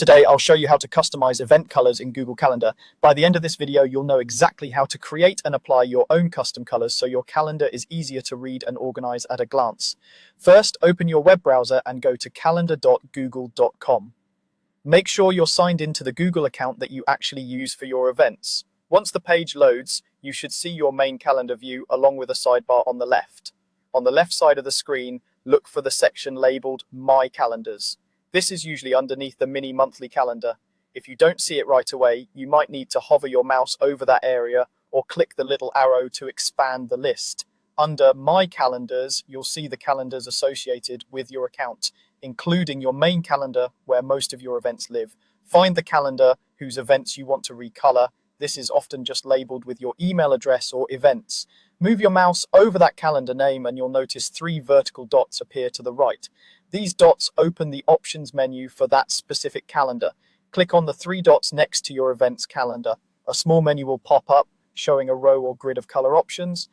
Today, I'll show you how to customize event colors in Google Calendar. By the end of this video, you'll know exactly how to create and apply your own custom colors so your calendar is easier to read and organize at a glance. First, open your web browser and go to calendar.google.com. Make sure you're signed into the Google account that you actually use for your events. Once the page loads, you should see your main calendar view along with a sidebar on the left. On the left side of the screen, look for the section labeled My Calendars. This is usually underneath the mini monthly calendar. If you don't see it right away, you might need to hover your mouse over that area or click the little arrow to expand the list. Under My Calendars, you'll see the calendars associated with your account, including your main calendar where most of your events live. Find the calendar whose events you want to recolor. This is often just labeled with your email address or events. Move your mouse over that calendar name and you'll notice 3 vertical dots appear to the right. These dots open the options menu for that specific calendar. Click on the 3 dots next to your events calendar. A small menu will pop up showing a row or grid of color options.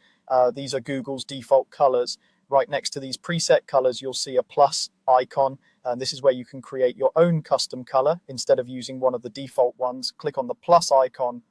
These are Google's default colors. Right next to these preset colors, you'll see a plus icon. This is where you can create your own custom color. Instead of using one of the default ones, click on the plus icon.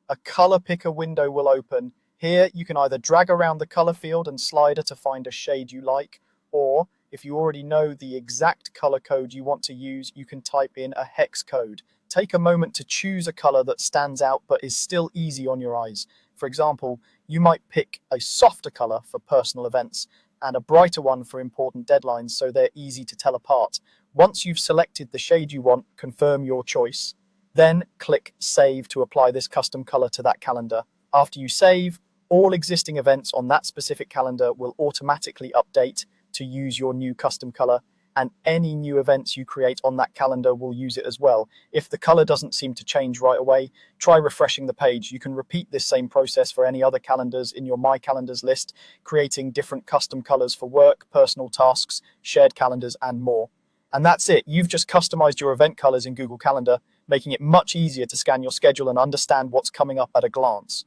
A color picker window will open. Here, you can either drag around the color field and slider to find a shade you like, or if you already know the exact color code you want to use, you can type in a hex code. Take a moment to choose a color that stands out but is still easy on your eyes. For example, you might pick a softer color for personal events and a brighter one for important deadlines so they're easy to tell apart. Once you've selected the shade you want, confirm your choice. Then click Save to apply this custom color to that calendar. After you save, all existing events on that specific calendar will automatically update to use your new custom color, and any new events you create on that calendar will use it as well. If the color doesn't seem to change right away, try refreshing the page. You can repeat this same process for any other calendars in your My Calendars list, creating different custom colors for work, personal tasks, shared calendars, and more. And that's it. You've just customized your event colors in Google Calendar, making it much easier to scan your schedule and understand what's coming up at a glance.